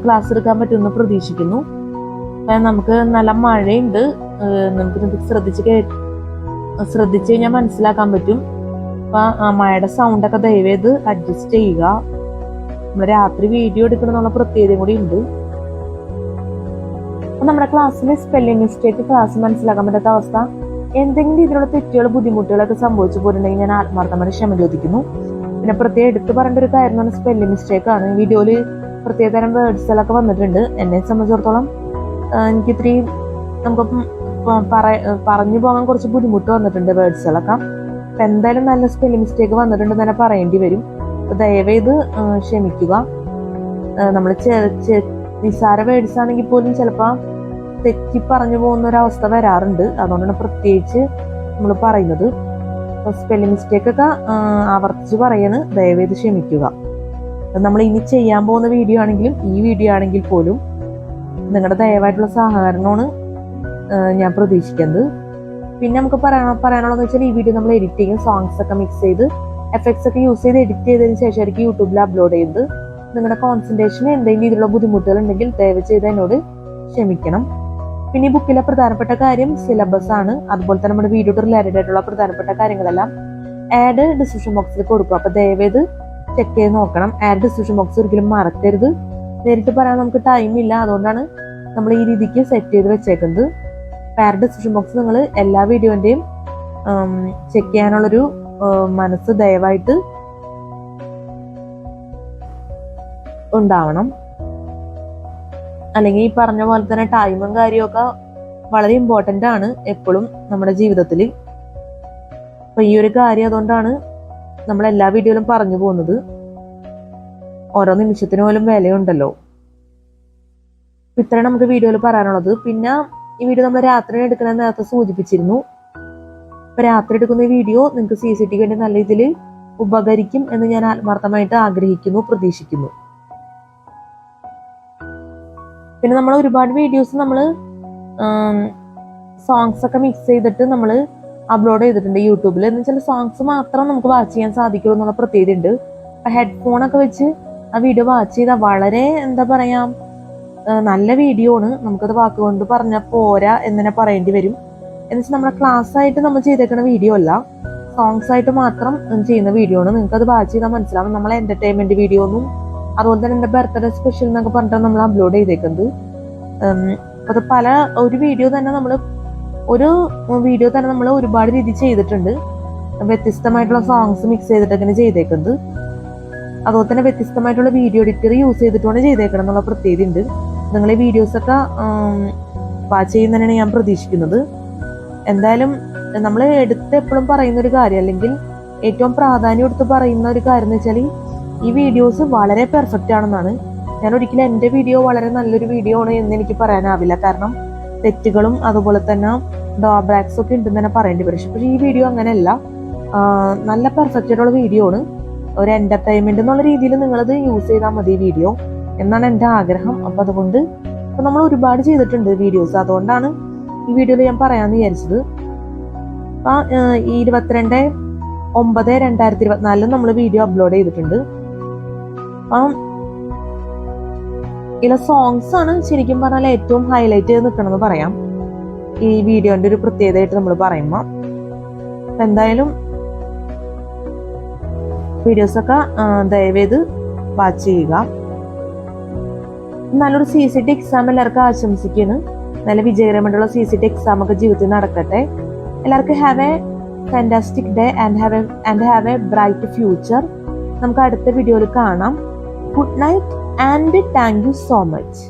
ക്ലാസ് എടുക്കാൻ പറ്റുമെന്ന് പ്രതീക്ഷിക്കുന്നു. നമുക്ക് നല്ല മഴയുണ്ട്. നമുക്ക് ശ്രദ്ധിച്ച് കഴിഞ്ഞാൽ മനസ്സിലാക്കാൻ പറ്റും. അപ്പം മഴയുടെ സൗണ്ടൊക്കെ ദയവേത് അഡ്ജസ്റ്റ് ചെയ്യുക. നമ്മൾ രാത്രി വീഡിയോ എടുക്കണമെന്നുള്ള പ്രത്യേകതയും കൂടി ഉണ്ട്. അപ്പം നമ്മുടെ ക്ലാസ്സിൽ സ്പെല്ലിംഗ് മിസ്റ്റേക്ക് ക്ലാസ് മനസ്സിലാക്കാൻ പറ്റാത്ത അവസ്ഥ, എന്തെങ്കിലും രീതിയിലുള്ള തെറ്റുകൾ ബുദ്ധിമുട്ടുകളൊക്കെ സംഭവിച്ചു പോയിട്ടുണ്ടെങ്കിൽ ഞാൻ ആത്മാർത്ഥമായി ക്ഷമ ചോദിക്കുന്നു. പിന്നെ പ്രത്യേകം എടുത്ത് പറയേണ്ട ഒരു കാര്യം സ്പെല്ലിംഗ് മിസ്റ്റേക്ക് ആണ്. വീഡിയോയിൽ പ്രത്യേകതരം വേർഡ്സുകളൊക്കെ വന്നിട്ടുണ്ട്. എന്നെ സംബന്ധിച്ചിടത്തോളം എനിക്ക് ഇത്തിരി നമുക്ക് പറഞ്ഞു പോകാൻ കുറച്ച് ബുദ്ധിമുട്ട് വന്നിട്ടുണ്ട് വേർഡ്സുകളൊക്കെ. അപ്പം എന്തായാലും നല്ല സ്പെല്ലിംഗ് മിസ്റ്റേക്ക് വന്നിട്ടുണ്ട് തന്നെ പറയേണ്ടി വരും. അപ്പോൾ ദയവേത് ക്ഷമിക്കുക. നമ്മൾ നിസ്സാര വേർഡ്സ് ആണെങ്കിൽ പോലും ചിലപ്പോൾ തെറ്റി പറഞ്ഞു പോകുന്ന ഒരവസ്ഥ വരാറുണ്ട്. അതുകൊണ്ടാണ് പ്രത്യേകിച്ച് നമ്മൾ പറയുന്നത്. അപ്പോൾ സ്പെല്ലിംഗ് മിസ്റ്റേക്ക് ഒക്കെ ആവർത്തിച്ച് പറയാണ്, ദയവേത് ക്ഷമിക്കുക. നമ്മൾ ഇനി ചെയ്യാൻ പോകുന്ന വീഡിയോ ആണെങ്കിലും ഈ വീഡിയോ ആണെങ്കിൽ പോലും നിങ്ങളുടെ ദയവായിട്ടുള്ള സഹകരണമാണ് ഞാൻ പ്രതീക്ഷിക്കുന്നത്. പിന്നെ നമുക്ക് പറയാനുള്ളതെന്ന് വെച്ചാൽ ഈ വീഡിയോ നമ്മൾ എഡിറ്റ് ചെയ്യും, സോങ്സ് ഒക്കെ മിക്സ് ചെയ്ത് എഫക്ട്സ് ഒക്കെ യൂസ് ചെയ്ത് എഡിറ്റ് ചെയ്തതിന് ശേഷമായിരിക്കും യൂട്യൂബിൽ അപ്ലോഡ് ചെയ്ത്. നിങ്ങളുടെ കോൺസെൻട്രേഷന് എന്തെങ്കിലും രീതിയിലുള്ള ബുദ്ധിമുട്ടുകൾ ഉണ്ടെങ്കിൽ ദയവ് ചെയ്ത് എന്നോട് ക്ഷമിക്കണം. പിന്നെ ഈ ബുക്കിലെ പ്രധാനപ്പെട്ട കാര്യം സിലബസ് ആണ്. അതുപോലെ തന്നെ നമ്മുടെ വീഡിയോയുടെ റിലേറ്റഡ് ആയിട്ടുള്ള പ്രധാനപ്പെട്ട കാര്യങ്ങളെല്ലാം ആഡ് ഡിസ്ക്രിപ്ഷൻ ബോക്സിൽ കൊടുക്കും. അപ്പോൾ ദയവേത് ചെക്ക് ചെയ്ത് നോക്കണം. ആഡ് ഡിസ്ക്രിപ്ഷൻ ബോക്സ് ഒരിക്കലും മറക്കരുത്. നേരിട്ട് പറയാൻ നമുക്ക് ടൈം ഇല്ല, അതുകൊണ്ടാണ് നമ്മൾ ഈ രീതിക്ക് സെറ്റ് ചെയ്ത് വെച്ചേക്കുന്നത്. ആഡ് ഡിസ്ക്രിപ്ഷൻ ബോക്സ് നിങ്ങൾ എല്ലാ വീഡിയോൻ്റെയും ചെക്ക് ചെയ്യാനുള്ളൊരു മനസ്സ് ദയവായിട്ട് ഉണ്ടാവണം. അല്ലെങ്കിൽ ഈ പറഞ്ഞ പോലെ തന്നെ ടൈമും കാര്യമൊക്കെ വളരെ ഇമ്പോർട്ടൻ്റ് ആണ് എപ്പോഴും നമ്മുടെ ജീവിതത്തിൽ. അപ്പൊ ഈ ഒരു കാര്യം അതുകൊണ്ടാണ് നമ്മൾ എല്ലാ വീഡിയോയിലും പറഞ്ഞു പോകുന്നത്. ഓരോ നിമിഷത്തിന് പോലും വിലയുണ്ടല്ലോ. ഇത്രയും നമുക്ക് വീഡിയോയിൽ പറയാനുള്ളത്. പിന്നെ ഈ വീഡിയോ നമ്മൾ രാത്രി എടുക്കണമെന്ന് നേരത്തെ സൂചിപ്പിച്ചിരുന്നു. അപ്പൊ രാത്രി എടുക്കുന്ന ഈ വീഡിയോ നിങ്ങൾക്ക് CCTV വേണ്ടി നല്ല രീതിയിൽ ഉപകരിക്കും എന്ന് ഞാൻ ആത്മാർത്ഥമായിട്ട് ആഗ്രഹിക്കുന്നു, പ്രതീക്ഷിക്കുന്നു. പിന്നെ നമ്മൾ ഒരുപാട് വീഡിയോസ് നമ്മൾ സോങ്സ് ഒക്കെ മിക്സ് ചെയ്തിട്ട് നമ്മൾ അപ്ലോഡ് ചെയ്തിട്ടുണ്ട് യൂട്യൂബിൽ. എന്ന് വെച്ചാൽ സോങ്സ് മാത്രം നമുക്ക് വാച്ച് ചെയ്യാൻ സാധിക്കുള്ളൂ എന്നുള്ള പ്രത്യേകത ഉണ്ട്. അപ്പൊ ഹെഡ്ഫോണൊക്കെ വെച്ച് ആ വീഡിയോ വാച്ച് ചെയ്താൽ വളരെ എന്താ പറയാ നല്ല വീഡിയോ ആണ്. നമുക്കത് വാക്കുകൊണ്ട് പറഞ്ഞാൽ പോരാ എന്നെ പറയേണ്ടി വരും. എന്നുവെച്ചാൽ നമ്മളെ ക്ലാസ് ആയിട്ട് നമ്മൾ ചെയ്തേക്കുന്ന വീഡിയോ അല്ല, സോങ്സ് ആയിട്ട് മാത്രം ചെയ്യുന്ന വീഡിയോ ആണ്. നിങ്ങൾക്ക് അത് വാച്ച് ചെയ്താൽ മനസ്സിലാവും. നമ്മളെ എന്റർടൈൻമെന്റ് വീഡിയോ ഒന്നും, അതുപോലെ തന്നെ എന്റെ ബർത്ത്ഡേ സ്പെഷ്യൽ എന്നൊക്കെ പറഞ്ഞിട്ടാണ് നമ്മൾ അപ്ലോഡ് ചെയ്തേക്കുന്നത്. അത് ഒരു വീഡിയോ തന്നെ നമ്മൾ ഒരുപാട് രീതി ചെയ്തിട്ടുണ്ട്. വ്യത്യസ്തമായിട്ടുള്ള സോങ്സ് മിക്സ് ചെയ്തിട്ടൊക്കെ ചെയ്തേക്കുന്നത്. അതുപോലെ തന്നെ വ്യത്യസ്തമായിട്ടുള്ള വീഡിയോ എഡിറ്റർ യൂസ് ചെയ്തിട്ടാണ് ചെയ്തേക്കണം എന്നുള്ള പ്രത്യേകത ഉണ്ട്. നിങ്ങൾ ഈ വീഡിയോസൊക്കെ വാച്ച് ചെയ്യുന്നതിനാണ് ഞാൻ പ്രതീക്ഷിക്കുന്നത്. എന്തായാലും നമ്മൾ എപ്പോഴും പറയുന്ന ഒരു കാര്യം, അല്ലെങ്കിൽ ഏറ്റവും പ്രാധാന്യം എടുത്ത് പറയുന്ന ഒരു കാര്യം എന്ന് വെച്ചാൽ ഈ വീഡിയോസ് വളരെ പെർഫെക്റ്റ് ആണെന്നാണ്. ഞാൻ ഒരിക്കലും എൻ്റെ വീഡിയോ വളരെ നല്ലൊരു വീഡിയോ ആണ് എന്ന് എനിക്ക് പറയാനാവില്ല. കാരണം തെറ്റുകളും അതുപോലെ തന്നെ ഡ്രോബാക്സ് ഒക്കെ ഉണ്ടെന്ന് തന്നെ പറയേണ്ടി വരും. പക്ഷെ ഈ വീഡിയോ അങ്ങനെയല്ല, നല്ല പെർഫെക്റ്റ് ആയിട്ടുള്ള വീഡിയോ ആണ്. ഒരു എന്റർടൈൻമെന്റ് എന്നുള്ള രീതിയിൽ നിങ്ങളത് യൂസ് ചെയ്താൽ മതി വീഡിയോ എന്നാണ് എൻ്റെ ആഗ്രഹം. അപ്പൊ അതുകൊണ്ട് നമ്മൾ ഒരുപാട് ചെയ്തിട്ടുണ്ട് വീഡിയോസ്. അതുകൊണ്ടാണ് ഈ വീഡിയോയിൽ ഞാൻ പറയാമെന്ന് വിചാരിച്ചത്. അപ്പൊ 22/9/2024 നമ്മൾ വീഡിയോ അപ്ലോഡ് ചെയ്തിട്ടുണ്ട്. അപ്പം ഇതിലെ സോങ്സ് ആണ് ശരിക്കും പറഞ്ഞാൽ ഏറ്റവും ഹൈലൈറ്റ് ചെയ്ത് നിൽക്കണമെന്ന് പറയാം ഈ വീഡിയോന്റെ ഒരു പ്രത്യേകതയായിട്ട് നമ്മൾ പറയുമ്പോൾ. എന്തായാലും വീഡിയോസൊക്കെ ദയവേത് വാച്ച് ചെയ്യുക. നല്ലൊരു CCT എക്സാം എല്ലാവർക്കും ആശംസിക്കുന്നു. നല്ല വിജയകരമായിട്ടുള്ള CCT എക്സാം ഒക്കെ ജീവിതത്തിൽ നടക്കട്ടെ. എല്ലാവർക്കും have A fantastic day and have A bright future. നമുക്ക് അടുത്ത വീഡിയോയിൽ കാണാം. Good night and thank you so much.